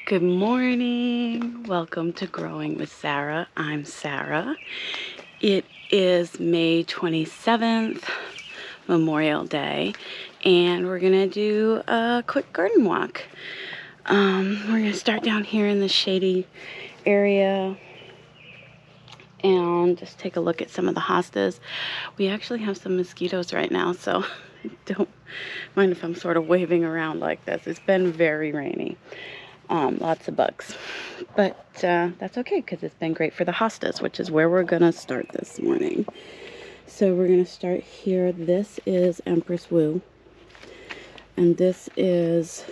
Good morning. Welcome to Growing with Sarah. I'm Sarah. It is May 27th, Memorial Day, and we're going to do a quick garden walk. We're going to start down here in the shady area and just take a look at some of the hostas. We actually have some mosquitoes right now, so don't mind if I'm sort of waving around like this. It's been very rainy. Lots of bugs, but that's okay because it's been great for the hostas, which is where we're gonna start this morning. So we're gonna start here. This is Empress Wu, and this is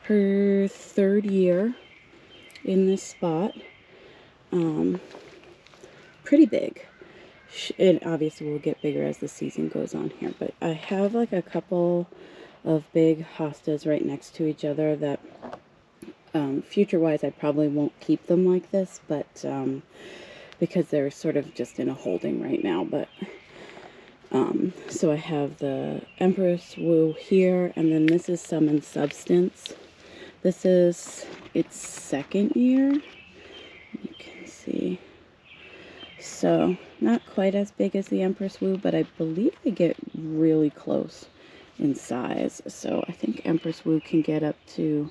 her third year in this spot. Pretty big. It obviously will get bigger as the season goes on here, but I have like a couple of big hostas right next to each other that future-wise, I probably won't keep them like this, but because they're sort of just in a holding right now. But so I have the Empress Wu here, and then this is Summon Substance. This is its second year. You can see. So not quite as big as the Empress Wu, but I believe they get really close in size. So I think Empress Wu can get up to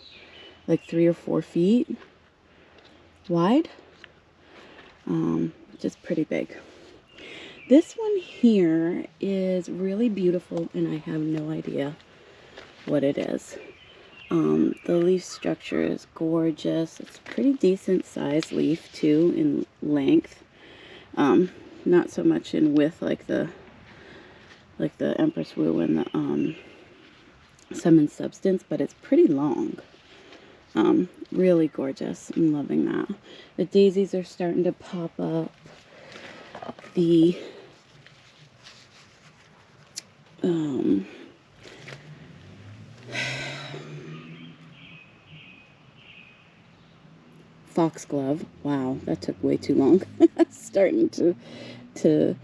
like 3 or 4 feet wide, just pretty big. This one here is really beautiful, and I have no idea what it is. The leaf structure is gorgeous. It's a pretty decent size leaf too in length. Not so much in width like the Empress Wu and the Summon Substance, but it's pretty long. Really gorgeous. I'm loving that. The daisies are starting to pop up. The foxglove. Wow, that took way too long. Starting to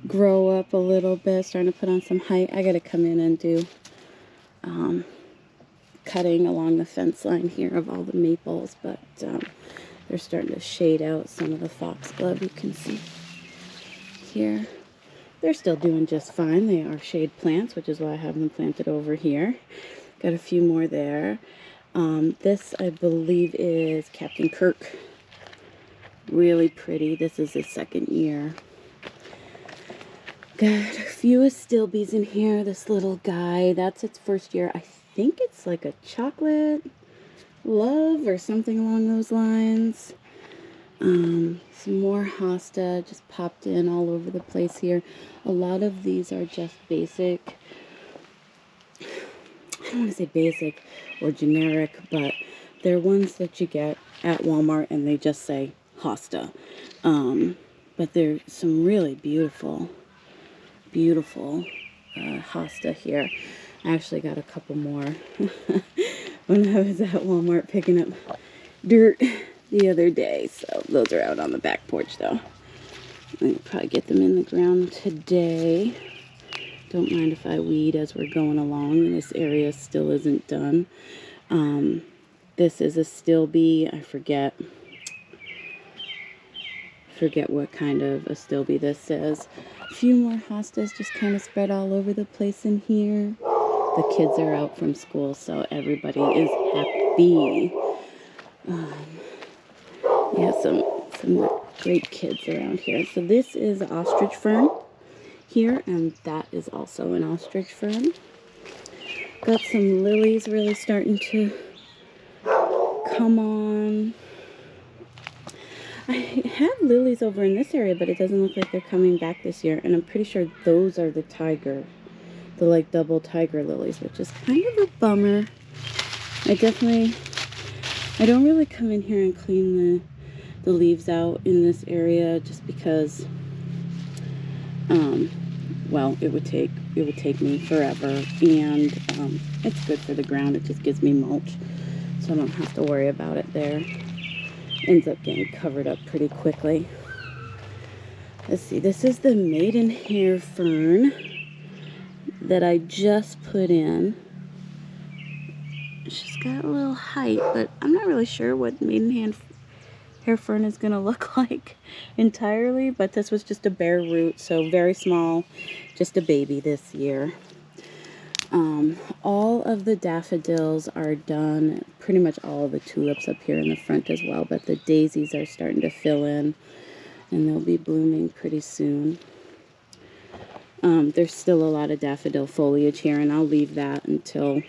grow up a little bit, starting to put on some height. I gotta come in and do cutting along the fence line here of all the maples, but they're starting to shade out some of the foxglove. You can see here. They're still doing just fine. They are shade plants, which is why I have them planted over here. Got a few more there. This, I believe, is Captain Kirk. Really pretty. This is his second year. Got a few astilbes in here. This little guy, that's its first year. I think it's like a chocolate love or something along those lines. Some more hosta just popped in all over the place here. A lot of these are just basic. I don't want to say basic or generic, but they're ones that you get at Walmart and they just say hosta. But there's some really beautiful hosta here. I actually got a couple more when I was at Walmart picking up dirt the other day. So those are out on the back porch though. I can probably get them in the ground today. Don't mind if I weed as we're going along. This area still isn't done. This is astilbe. I forget what kind of astilbe this is. A few more hostas just kind of spread all over the place in here. The kids are out from school, so everybody is happy. Yeah, some great kids around here. So this is ostrich fern here, and that is also an ostrich fern. Got some lilies really starting to come on. I have lilies over in this area, but it doesn't look like they're coming back this year, and I'm pretty sure those are the tiger, the like double tiger lilies, which is kind of a bummer. I don't really come in here and clean the leaves out in this area just because well, it would take me forever, and it's good for the ground. It just gives me mulch, so I don't have to worry about it there. Ends up getting covered up pretty quickly. Let's see, this is the maidenhair fern that I just put in. She's got a little height, but I'm not really sure what maidenhair fern is going to look like entirely, but this was just a bare root, so very small, just a baby this year. All of the daffodils are done, pretty much all of the tulips up here in the front as well, but the daisies are starting to fill in, and they'll be blooming pretty soon. There's still a lot of daffodil foliage here, and I'll leave that until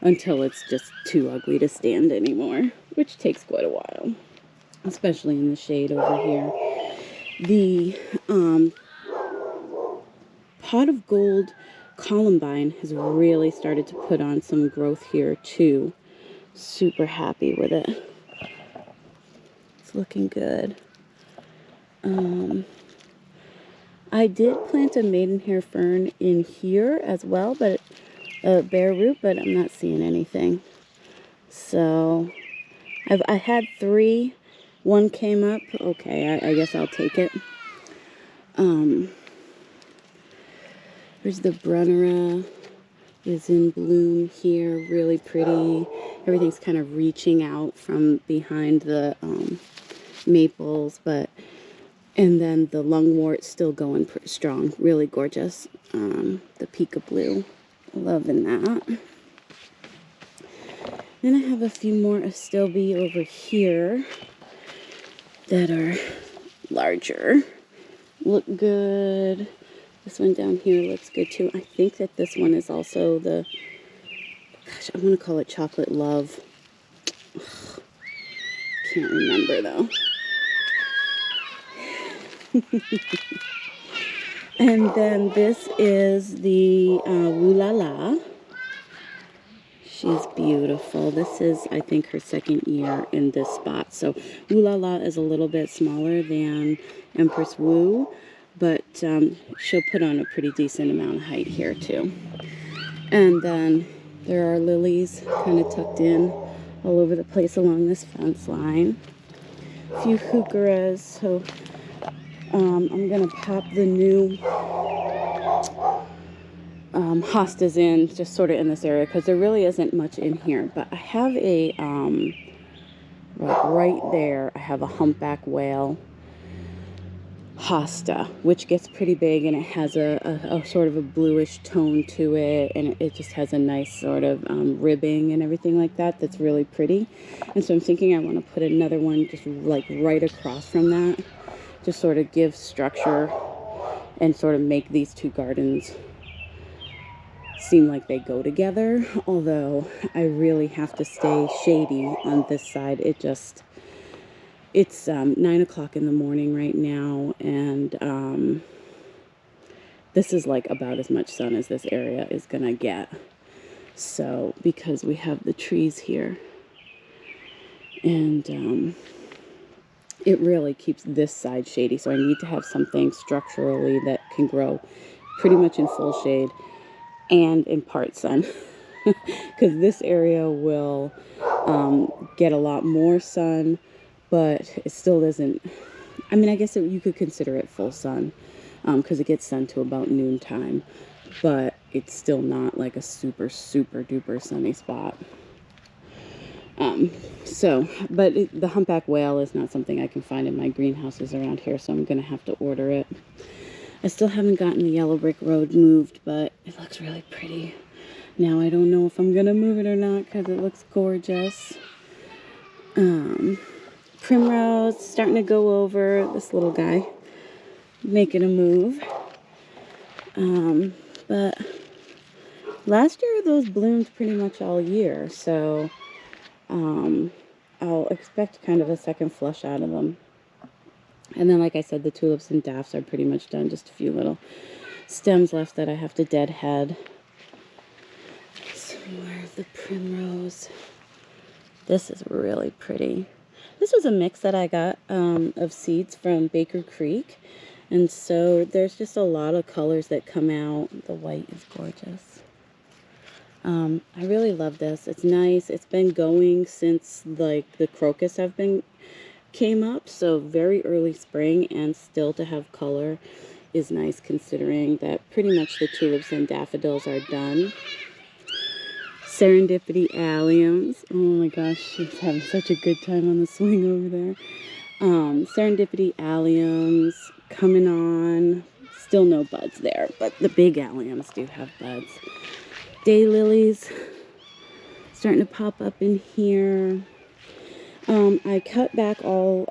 it's just too ugly to stand anymore, which takes quite a while, especially in the shade over here. The pot of gold columbine has really started to put on some growth here too. Super happy with it. It's looking good. I did plant a maidenhair fern in here as well, but a bare root, but I'm not seeing anything. So I had 3. 1 came up. Okay, I guess I'll take it. There's the Brunnera is in bloom here, really pretty. Everything's kind of reaching out from behind the maples, and then the lungwort's still going pretty strong, really gorgeous. The peekaboo, loving that. Then I have a few more astilbe over here that are larger. Look good. This one down here looks good too. I think that this one is also the, gosh, I want to call it Chocolate Love. Ugh, can't remember though. And then this is the Woo-La-La. She's beautiful. This is, I think, her 2nd year in this spot. So Woo-La-La is a little bit smaller than Empress Woo, but she'll put on a pretty decent amount of height here too. And then there are lilies kind of tucked in all over the place along this fence line. A few heucheras. So I'm going to pop the new hostas in just sort of in this area because there really isn't much in here. But I have a, right there, I have a humpback whale hosta, which gets pretty big, and it has a sort of a bluish tone to it, and it just has a nice sort of ribbing and everything like that that's really pretty. And so I'm thinking I want to put another one just like right across from that, just sort of give structure and sort of make these 2 gardens seem like they go together, although I really have to stay shady on this side. It's 9 o'clock in the morning right now, and this is like about as much sun as this area is gonna get. So because we have the trees here, and it really keeps this side shady, so I need to have something structurally that can grow pretty much in full shade and in part sun, because this area will get a lot more sun, but it still doesn't, I mean, I guess you could consider it full sun, because it gets sun to about noontime, but it's still not like a super duper sunny spot. But the humpback whale is not something I can find in my greenhouses around here, so I'm gonna have to order it. I still haven't gotten the yellow brick road moved, but it looks really pretty. Now I don't know if I'm gonna move it or not because it looks gorgeous. Primrose starting to go over, this little guy making a move. But last year those bloomed pretty much all year, so I'll expect kind of a second flush out of them. And then, like I said, the tulips and daffs are pretty much done. Just a few little stems left that I have to deadhead. Some more of the primrose. This is really pretty. This was a mix that I got of seeds from Baker Creek. And so there's just a lot of colors that come out. The white is gorgeous. I really love this. It's nice. It's been going since like the crocus came up, so very early spring, and still to have color is nice considering that pretty much the tulips and daffodils are done. Serendipity alliums. Oh my gosh, she's having such a good time on the swing over there. Serendipity alliums coming on. Still no buds there, but the big alliums do have buds. Daylilies starting to pop up in here. I cut back all,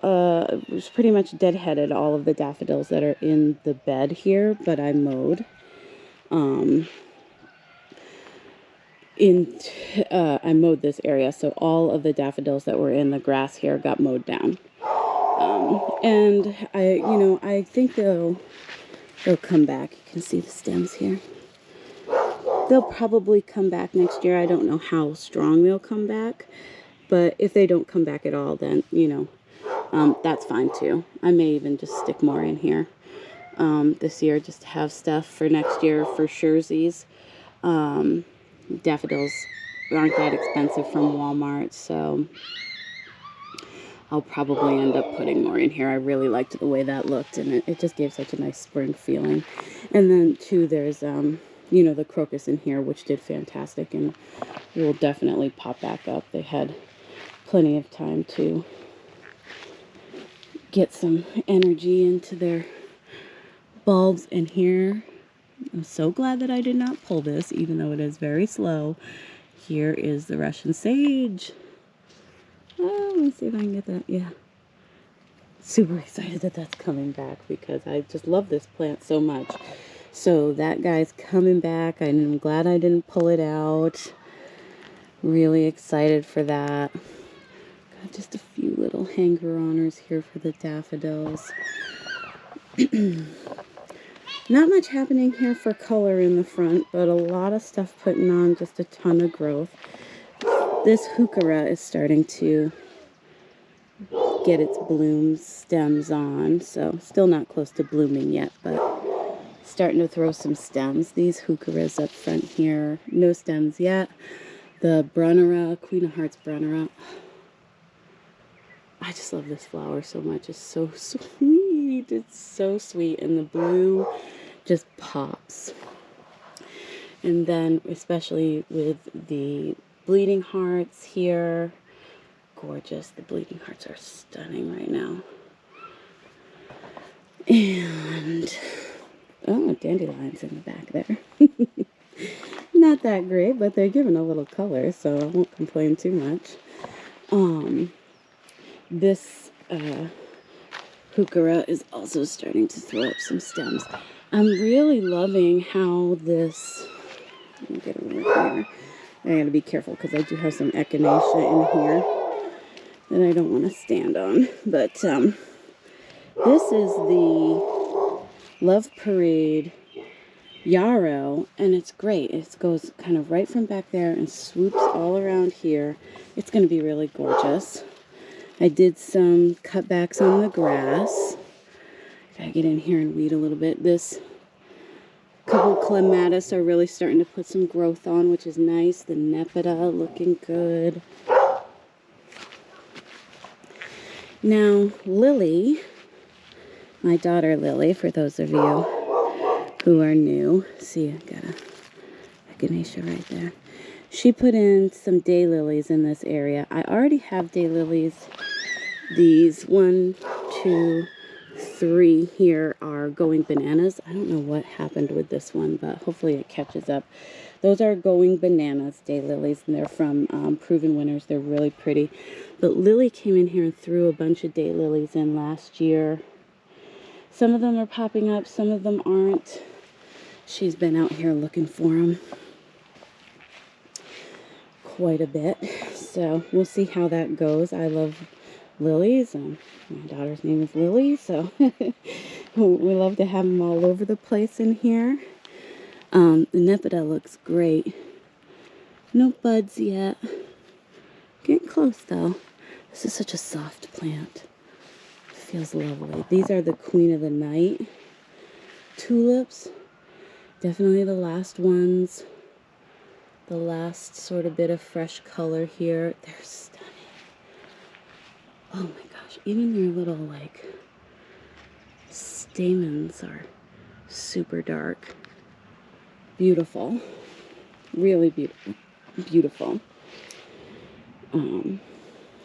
it was pretty much deadheaded all of the daffodils that are in the bed here, but I mowed. I mowed this area, so all of the daffodils that were in the grass here got mowed down. And I think they'll come back. You can see the stems here. They'll probably come back next year. I don't know how strong they'll come back, but if they don't come back at all, then, that's fine too. I may even just stick more in here this year just to have stuff for next year for surezies. Daffodils aren't that expensive from Walmart, so I'll probably end up putting more in here. I really liked the way that looked, and it just gave such a nice spring feeling. And then too, there's the crocus in here, which did fantastic and will definitely pop back up. They had plenty of time to get some energy into their bulbs in here. I'm so glad that I did not pull this, even though it is very slow. Here is the Russian sage. Oh, let me see if I can get that. Yeah. Super excited that that's coming back because I just love this plant so much. So that guy's coming back. I'm glad I didn't pull it out. Really excited for that. Got just a few little hanger-oners here for the daffodils. Not much happening here for color in the front, but a lot of stuff putting on just a ton of growth. This heuchera is starting to get its bloom stems on, so still not close to blooming yet, but starting to throw some stems. These heucheras up front here, no stems yet. The Brunnera, Queen of Hearts Brunnera. I just love this flower so much. It's so sweet. It's so sweet, and the bloom just pops. And then especially with the bleeding hearts here, gorgeous. The bleeding hearts are stunning right now. And dandelions in the back there. Not that great, but they're giving a little color, so I won't complain too much. This heuchera is also starting to throw up some stems. I'm really loving how this, let me get over here. I gotta be careful because I do have some echinacea in here that I don't want to stand on. But this is the Love Parade yarrow, and it's great. It goes kind of right from back there and swoops all around here. It's going to be really gorgeous. I did some cutbacks on the grass. Gotta get in here and weed a little bit. This couple clematis are really starting to put some growth on, which is nice. The Nepeta looking good. Now, Lily, my daughter Lily, for those of you who are new, see, I got a echinacea right there. She put in some daylilies in this area. I already have daylilies. These 1, 2, 3 here are going bananas. I don't know what happened with this one, but hopefully it catches up. Those are going bananas daylilies, and they're from Proven Winners. They're really pretty. But Lily came in here and threw a bunch of daylilies in last year. Some of them are popping up, some of them aren't. She's been out here looking for them quite a bit. So we'll see how that goes. I love lilies. My daughter's name is Lily, so we love to have them all over the place in here. The Nepeta looks great. No buds yet. Getting close though. This is such a soft plant. It feels lovely. These are the Queen of the Night tulips. Definitely the last ones. The last sort of bit of fresh color here. They're stunning. Oh my gosh. Even their little like stamens are super dark. Beautiful. Really beautiful. beautiful.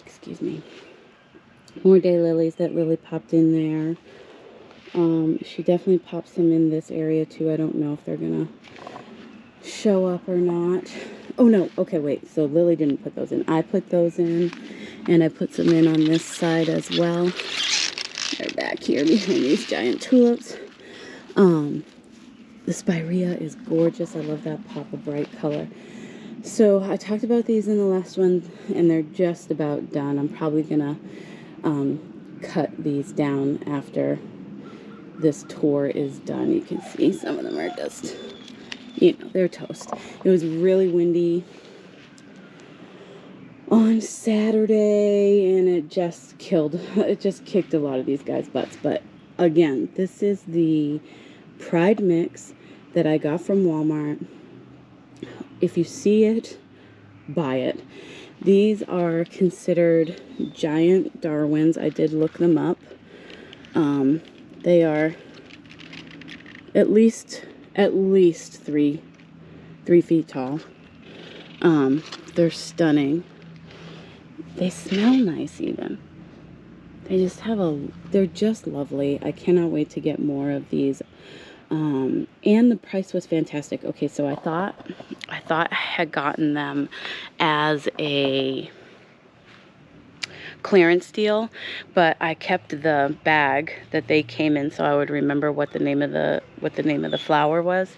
Excuse me. More daylilies that Lily popped in there. She definitely pops them in this area too. I don't know if they're gonna show up or not. Oh no, okay, wait, so Lily didn't put those in. I put those in, and I put some in on this side as well. They're back here behind these giant tulips. The spirea is gorgeous. I love that pop of bright color. So I talked about these in the last one, and they're just about done. I'm probably gonna cut these down after this tour is done. You can see some of them are just, you know, they're toast. It was really windy on Saturday, and it just kicked a lot of these guys' butts. But again, this is the Pride mix that I got from Walmart. If you see it, buy it. These are considered giant Darwins. I did look them up. They are at least 3 feet tall. They're stunning. They smell nice even. They're just lovely. I cannot wait to get more of these. And the price was fantastic. Okay, so I thought I had gotten them as a clearance deal, but I kept the bag that they came in so I would remember what the name of the flower was.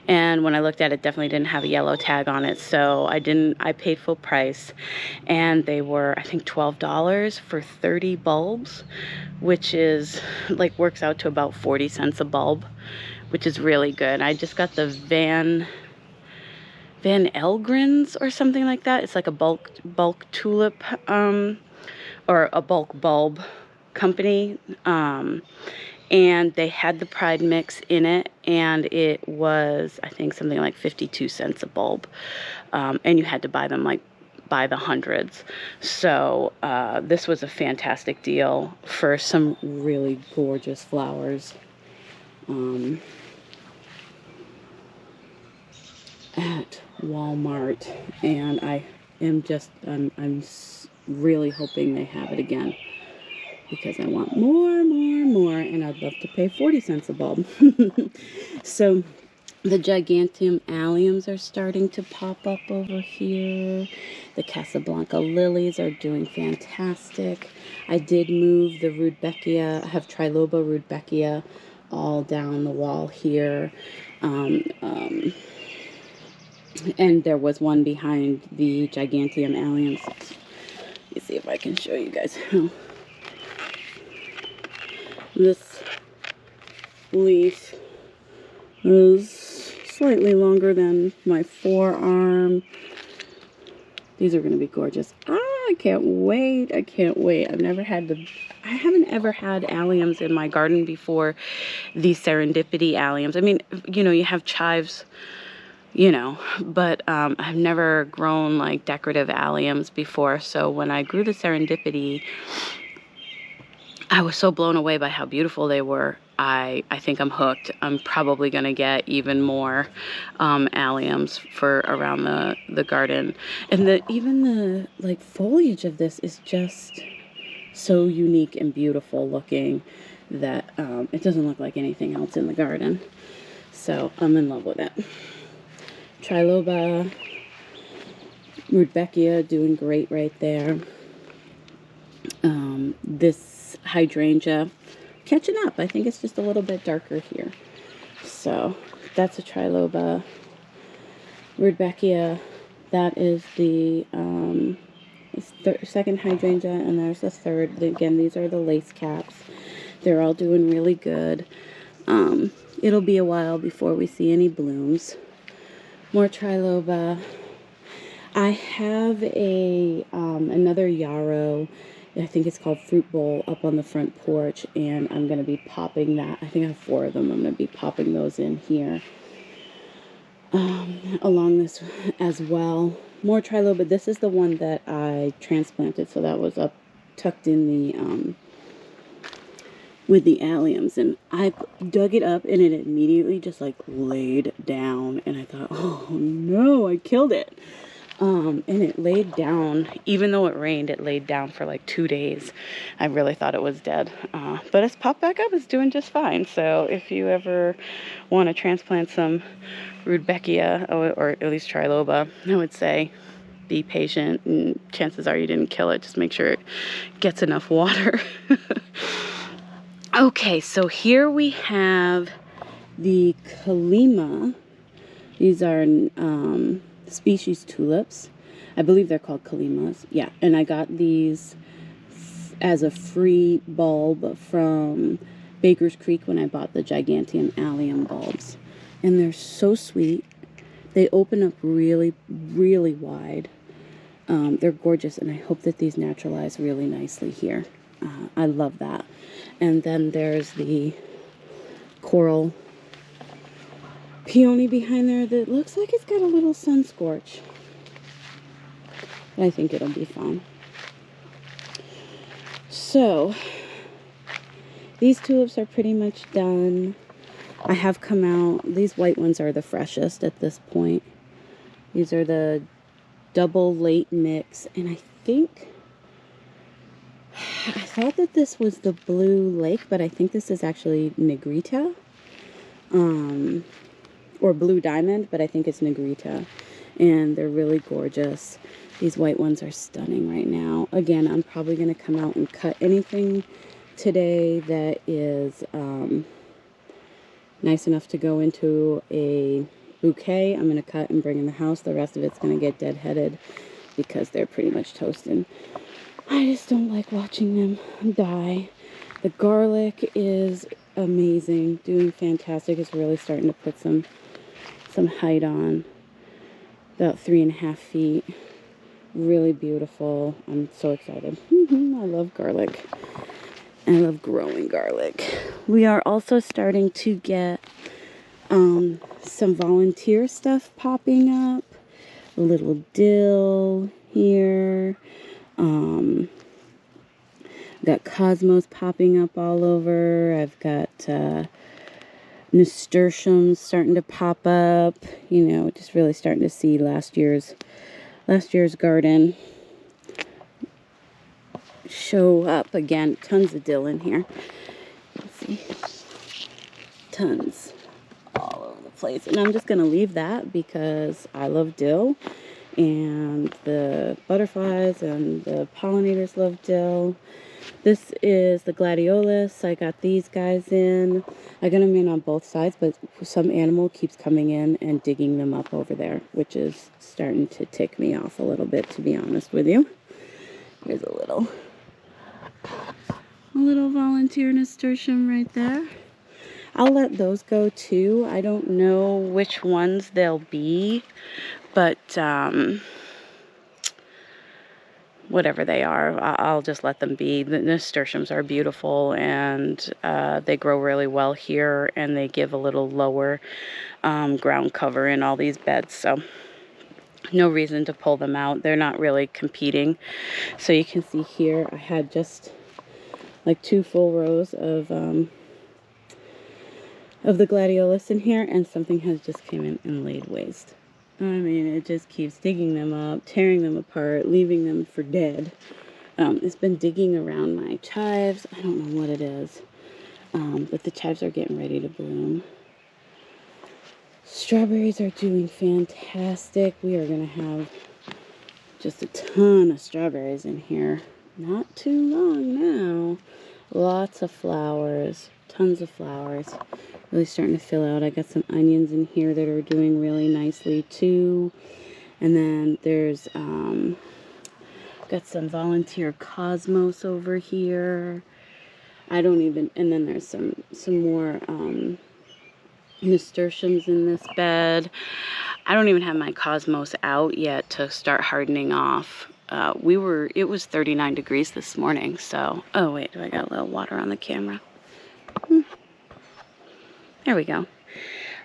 And when I looked at it, definitely didn't have a yellow tag on it, so I paid full price, and they were, I think, $12 for 30 bulbs, which is like works out to about 40 cents a bulb, which is really good. I just got the Van Elgrins or something like that. It's like a bulk tulip or a bulk bulb company, and they had the Pride mix in it, and it was, I think, something like 52 cents a bulb, and you had to buy them like by the hundreds. So this was a fantastic deal for some really gorgeous flowers at Walmart, and I'm really hoping they have it again, because I want more, and I'd love to pay 40 cents a bulb. So the Gigantium alliums are starting to pop up over here. The Casablanca lilies are doing fantastic. I did move the Rudbeckia. I have Triloba Rudbeckia all down the wall here. And there was one behind the Gigantium alliums. Let me see if I can show you guys how. This leaf is slightly longer than my forearm. These are going to be gorgeous. I can't wait. I can't wait. I haven't ever had alliums in my garden before, these serendipity alliums. I mean, you know, you have chives, you know, but I've never grown like decorative alliums before. So when I grew the serendipity, I was so blown away by how beautiful they were. I think I'm hooked. I'm probably going to get even more alliums for around the garden. And even the like foliage of this is just so unique and beautiful looking that it doesn't look like anything else in the garden. So I'm in love with it. Triloba Rudbeckia doing great right there. This hydrangea catching up. I think it's just a little bit darker here. So that's a Triloba Rudbeckia. That is the second hydrangea, and there's the third. Again, these are the lace caps. They're all doing really good. It'll be a while before we see any blooms. More Triloba. I have another yarrow. I think it's called Fruit Bowl up on the front porch, and I'm going to be popping that. I think I have 4 of them. I'm going to be popping those in here along this as well. More Triloba. This is the one that I transplanted, so that was up tucked in the with the alliums, and I dug it up, and it immediately just like laid down, and I thought, oh no, I killed it. And it laid down, even though it rained, it laid down for like 2 days. I really thought it was dead. But it's popped back up. It's doing just fine. So if you ever want to transplant some Rudbeckia, or at least Triloba, I would say be patient, and chances are you didn't kill it. Just make sure it gets enough water. Okay, so here we have the Kallima. These are species tulips. I believe they're called Kallimas. Yeah, and I got these as a free bulb from Baker's Creek when I bought the Giganteum allium bulbs. And they're so sweet. They open up really, really wide. They're gorgeous, and I hope that these naturalize really nicely here. I love that. And then there's the coral peony behind there that looks like it's got a little sun scorch. But I think it'll be fine. So, these tulips are pretty much done. I have come out, these white ones are the freshest at this point. These are the double late mix, and I thought that this was the Blue Lake, but I think this is actually Negrita. Or Blue Diamond, but I think it's Negrita. And they're really gorgeous. These white ones are stunning right now. Again, I'm probably going to come out and cut anything today that is nice enough to go into a bouquet. I'm going to cut and bring in the house. The rest of it's going to get deadheaded because they're pretty much toasting. I just don't like watching them die. The garlic is amazing, doing fantastic. It's really starting to put some height on. About 3.5 feet. Really beautiful. I'm so excited. I love garlic. I love growing garlic. We are also starting to get some volunteer stuff popping up. A little dill here. Got cosmos popping up all over. I've got nasturtiums starting to pop up. You know, just really starting to see last year's garden show up again. Tons of dill in here. Let's see. Tons all over the place. And I'm just going to leave that because I love dill. And the butterflies and the pollinators love dill. This is the gladiolus. I got these guys in. I got them in on both sides, but some animal keeps coming in and digging them up over there, which is starting to tick me off a little bit, to be honest with you. Here's a little volunteer nasturtium right there. I'll let those go too. I don't know which ones they'll be, but whatever they are, I'll just let them be. The nasturtiums are beautiful, and they grow really well here, and they give a little lower ground cover in all these beds, so no reason to pull them out. They're not really competing. So you can see here I had just like 2 full rows of the gladiolus in here, and something has just came in and laid waste. I mean, it just keeps digging them up, tearing them apart, leaving them for dead. It's been digging around my chives. I don't know what it is, but the chives are getting ready to bloom. Strawberries are doing fantastic. We are going to have just a ton of strawberries in here. Not too long now. Lots of flowers, tons of flowers. Really starting to fill out. I got some onions in here that are doing really nicely too. And then there's got some volunteer cosmos over here. And then there's some more nasturtiums in this bed. I don't even have my cosmos out yet to start hardening off. It was 39 degrees this morning, so, oh wait, do I got a little water on the camera? There we go.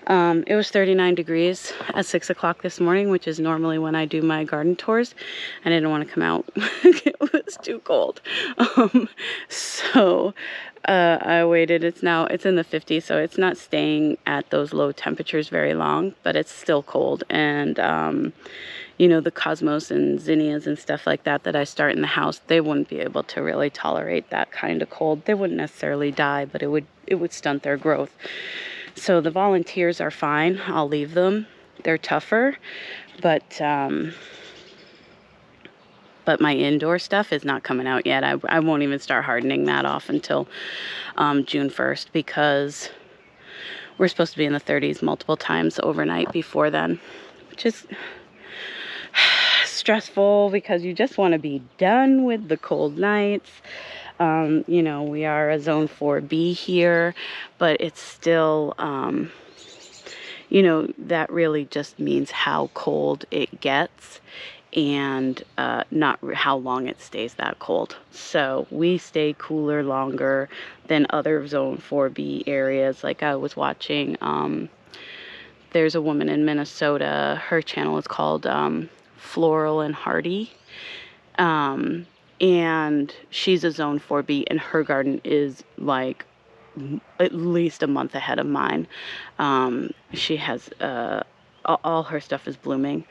It was 39 degrees at 6 o'clock this morning, which is normally when I do my garden tours. I didn't want to come out. It was too cold. So I waited. It's in the 50s, so it's not staying at those low temperatures very long, but it's still cold. And you know, the cosmos and zinnias and stuff like that that I start in the house, they wouldn't be able to really tolerate that kind of cold. They wouldn't necessarily die, but it would stunt their growth. So the volunteers are fine. I'll leave them. They're tougher, but my indoor stuff is not coming out yet. I won't even start hardening that off until June 1st, because we're supposed to be in the 30s multiple times overnight before then, which is stressful because you just want to be done with the cold nights. You know, we are a zone 4B here, but it's still, you know, that really just means how cold it gets, and not how long it stays that cold. So we stay cooler longer than other zone 4B areas. Like I was watching, there's a woman in Minnesota, her channel is called Floral and Hardy, and she's a zone 4B, and her garden is like at least a month ahead of mine. She has all her stuff is blooming,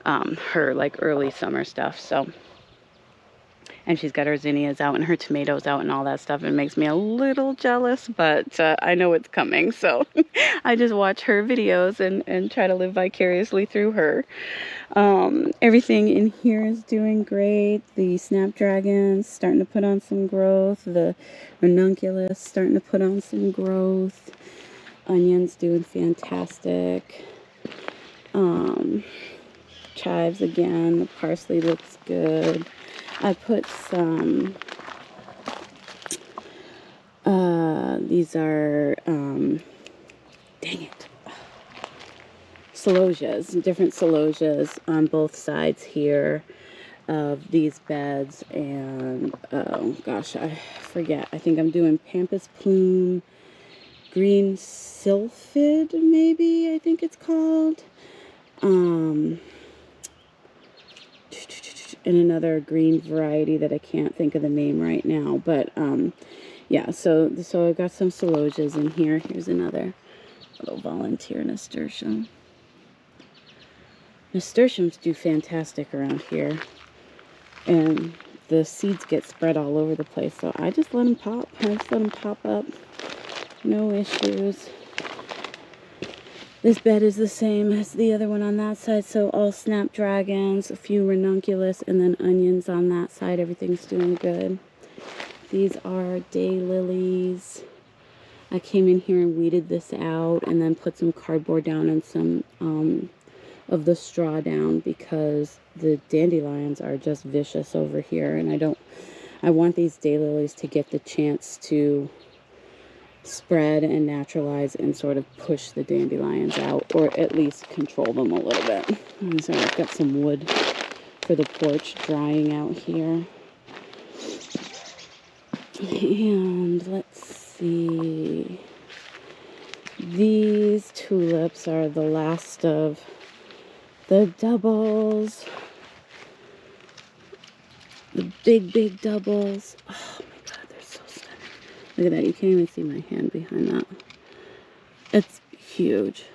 her like early summer stuff. So, and she's got her zinnias out and her tomatoes out and all that stuff. It makes me a little jealous, but I know it's coming, so I just watch her videos and try to live vicariously through her. Everything in here is doing great. The snapdragon's starting to put on some growth. The ranunculus starting to put on some growth. Onion's doing fantastic. Chives again. The parsley looks good. I put some, these are, dang it, celosias, different celosias on both sides here of these beds. And, oh gosh, I forget. I think I'm doing Pampas Plume, Green Sylphid, maybe, I think it's called. And another green variety that I can't think of the name right now, but yeah, so I've got some celosias in here. Here's another little volunteer nasturtium. Nasturtiums do fantastic around here, and the seeds get spread all over the place, so I just let them pop. I just let them pop up, no issues. This bed is the same as the other one on that side, so all snapdragons, a few ranunculus, and then onions on that side. Everything's doing good. These are daylilies. I came in here and weeded this out and then put some cardboard down and some of the straw down, because the dandelions are just vicious over here, and I want these daylilies to get the chance to spread and naturalize and sort of push the dandelions out, or at least control them a little bit. And so I've got some wood for the porch drying out here. And let's see. These tulips are the last of the doubles. The big doubles. Oh my God, they're so stunning. Look at that. You can't even see my hand behind that. It's huge.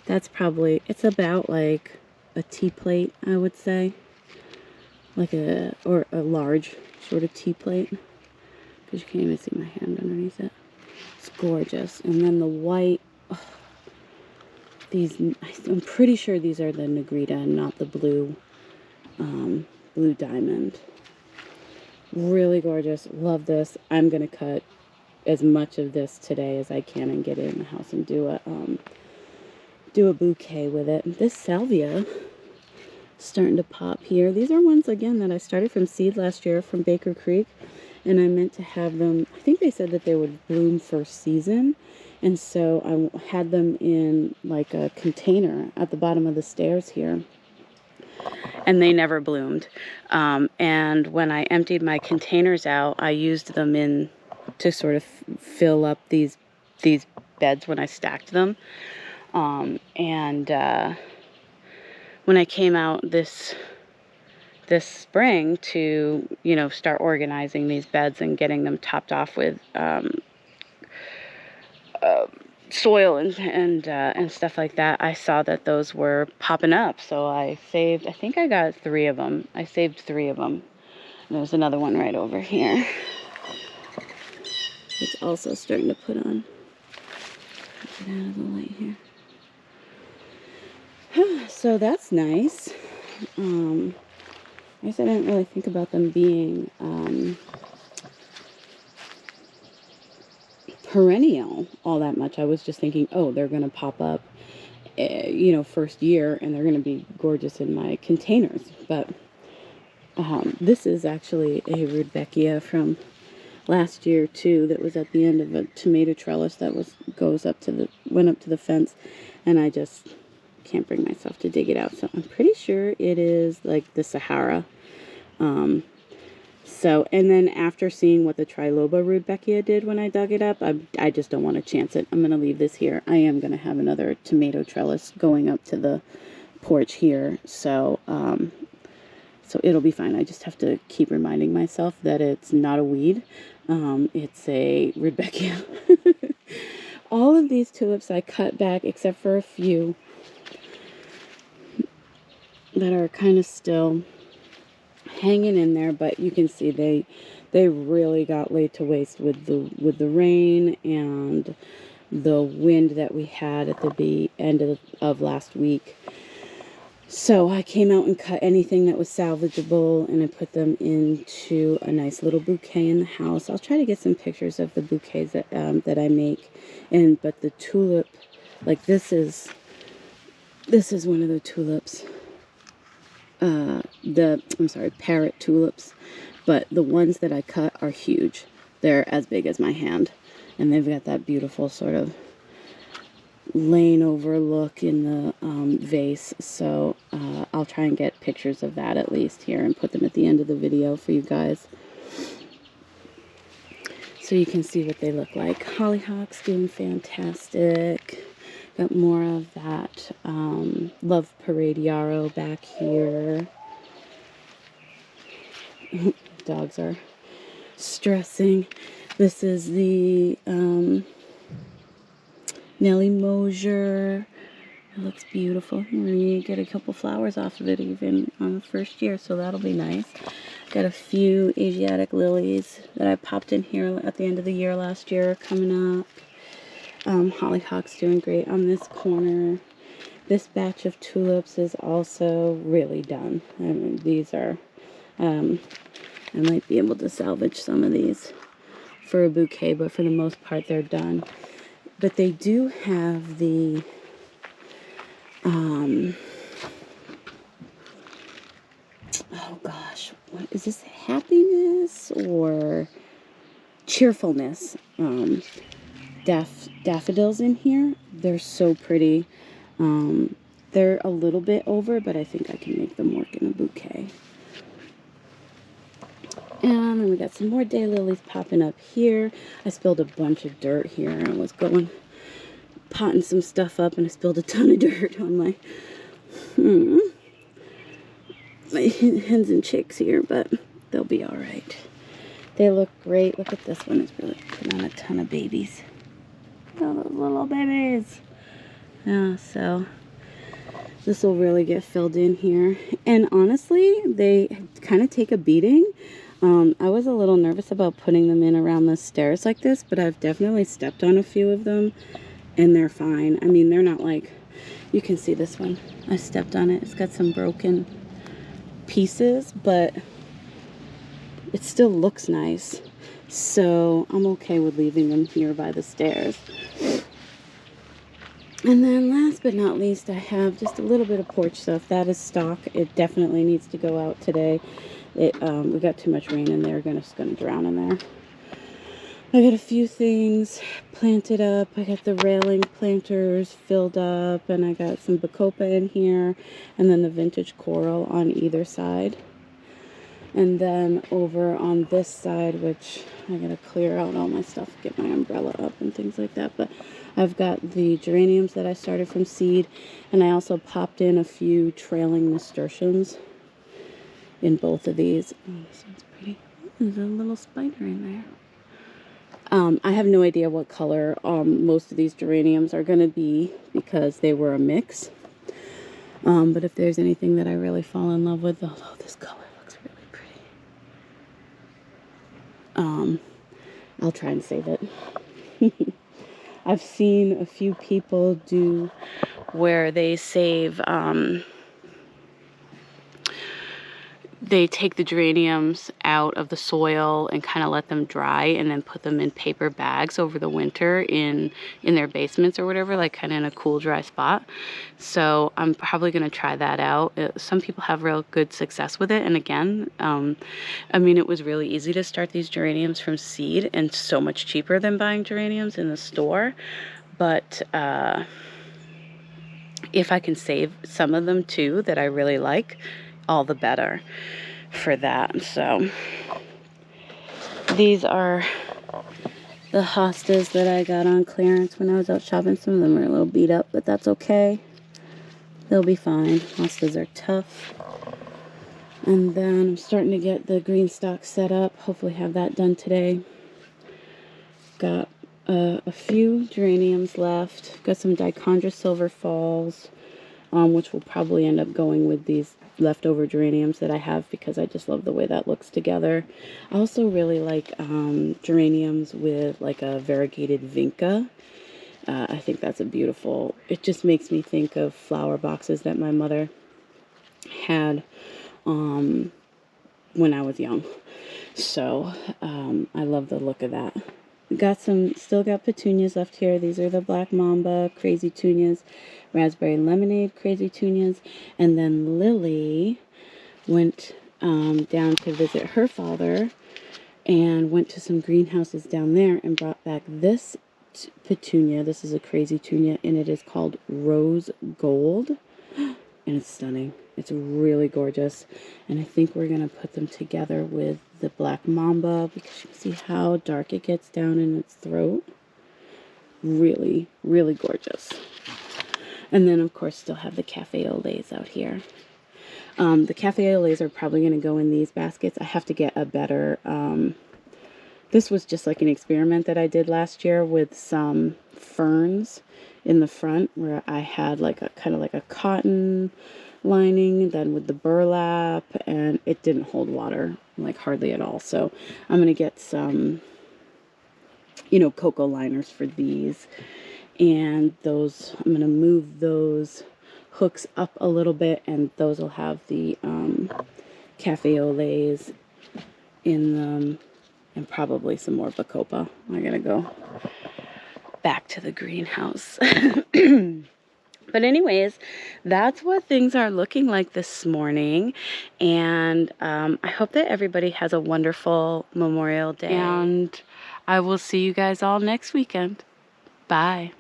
That's probably, it's about like a tea plate, I would say. Like a large sort of tea plate. Because you can't even see my hand underneath it. It's gorgeous. And then the white, oh, these, I'm pretty sure these are the Negrita and not the blue, blue diamond. Really gorgeous. Love this. I'm going to cut as much of this today as I can and get it in the house and do a bouquet with it. This salvia starting to pop here. These are ones, again, that I started from seed last year from Baker Creek, and I meant to have them, I think they said that they would bloom first season, and so I had them in like a container at the bottom of the stairs here, and they never bloomed. And when I emptied my containers out, I used them in to sort of fill up these beds when I stacked them. When I came out this spring to, you know, start organizing these beds and getting them topped off with soil and stuff like that, I saw that those were popping up. So I saved, I think I got 3 of them. I saved 3 of them. And there's another one right over here. It's also starting to put on. Get out of the light here. So that's nice. I guess I didn't really think about them being perennial all that much. I was just thinking, oh, they're going to pop up, you know, first year, and they're going to be gorgeous in my containers. But this is actually a Rudbeckia from last year too, that was at the end of a tomato trellis that went up to the fence, and I just can't bring myself to dig it out. So I'm pretty sure it is like the Sahara. So, and then after seeing what the Triloba Rudbeckia did when I dug it up, I just don't want to chance it. I'm going to leave this here. I am going to have another tomato trellis going up to the porch here. So, so it'll be fine. I just have to keep reminding myself that it's not a weed. It's a Rudbeckia. All of these tulips I cut back except for a few that are kind of still hanging in there, but you can see they really got laid to waste with the rain and the wind that we had at the end of last week. So I came out and cut anything that was salvageable, and I put them into a nice little bouquet in the house. I'll try to get some pictures of the bouquets that I make. But the tulip, like this is one of the tulips. I'm sorry, parrot tulips. But the ones that I cut are huge. They're as big as my hand, and they've got that beautiful sort of laying over look in the vase. So I'll try and get pictures of that at least here and put them at the end of the video for you guys, so you can see what they look like. Hollyhock's doing fantastic. Got more of that Love Parade yarrow back here. Dogs are stressing. This is the Nellie Mosier. It looks beautiful. You get a couple flowers off of it even on the first year, so that'll be nice. Got a few Asiatic lilies that I popped in here at the end of the year last year coming up. Hollyhock's doing great on this corner. This batch of tulips is also really done. I mean, these are, I might be able to salvage some of these for a bouquet, but for the most part they're done. But they do have the oh gosh, what is this, happiness or cheerfulness daffodils in here. They're so pretty. They're a little bit over, but I think I can make them work in a bouquet. And then we got some more daylilies popping up here. I spilled a bunch of dirt here. I was potting some stuff up, and I spilled a ton of dirt on my hens and chicks here, but they'll be all right. They look great. Look at this one. It's really putting on a ton of babies. Oh, those little babies. Yeah, so this will really get filled in here. And honestly, they kind of take a beating. I was a little nervous about putting them in around the stairs like this, but I've definitely stepped on a few of them, and they're fine. I mean, they're not like, you can see this one. I stepped on it. It's got some broken pieces, but it still looks nice. So I'm okay with leaving them here by the stairs. And then last but not least, I have just a little bit of porch stuff. That is stock. It definitely needs to go out today. We got too much rain, and they're just gonna drown in there. I got a few things planted up. I got the railing planters filled up, and I got some bacopa in here, and then the vintage coral on either side. And then over on this side, which I gotta clear out all my stuff, get my umbrella up and things like that, but I've got the geraniums that I started from seed, and I also popped in a few trailing nasturtiums in both of these. Oh, this one's pretty. There's a little spider in there. I have no idea what color most of these geraniums are going to be because they were a mix. But if there's anything that I really fall in love with, although this color looks really pretty, I'll try and save it. I've seen a few people do where they save, they take the geraniums out of the soil and kind of let them dry and then put them in paper bags over the winter in their basements or whatever, like kind of in a cool, dry spot. So I'm probably going to try that out. Some people have real good success with it. And again, I mean, it was really easy to start these geraniums from seed and so much cheaper than buying geraniums in the store. But if I can save some of them too that I really like, all the better for that. So these are the hostas that I got on clearance when I was out shopping. Some of them are a little beat up, but that's okay. They'll be fine. Hostas are tough. And then I'm starting to get the green stock set up. Hopefully have that done today. Got a few geraniums left. Got some Dichondra Silver Falls, which will probably end up going with these leftover geraniums that I have because I just love the way that looks together. I also really like geraniums with like a variegated vinca. I think that's a beautiful, it just makes me think of flower boxes that my mother had when I was young. So I love the look of that. Still got petunias left here. These are the Black Mamba, Crazy Tunias, Raspberry Lemonade, Crazy Tunias. And then Lily went down to visit her father and went to some greenhouses down there and brought back this petunia. This is a Crazy Tunia, and it is called Rose Gold. And it's stunning. It's really gorgeous. And I think we're going to put them together with the Black Mamba because you can see how dark it gets down in its throat. Really, really gorgeous. And then, of course, still have the Cafe au Laits out here. The Cafe au Laits are probably going to go in these baskets. I have to get a better... this was just like an experiment that I did last year with some ferns in the front where I had like a kind of like a cotton lining, then with the burlap, and it didn't hold water like hardly at all. So I'm going to get some, you know, cocoa liners for these, and those, I'm going to move those hooks up a little bit, and those will have the Cafe au Laits in them, and probably some more Bacopa. I gotta go back to the greenhouse. But anyways, that's what things are looking like this morning. And I hope that everybody has a wonderful Memorial Day. And I will see you guys all next weekend. Bye.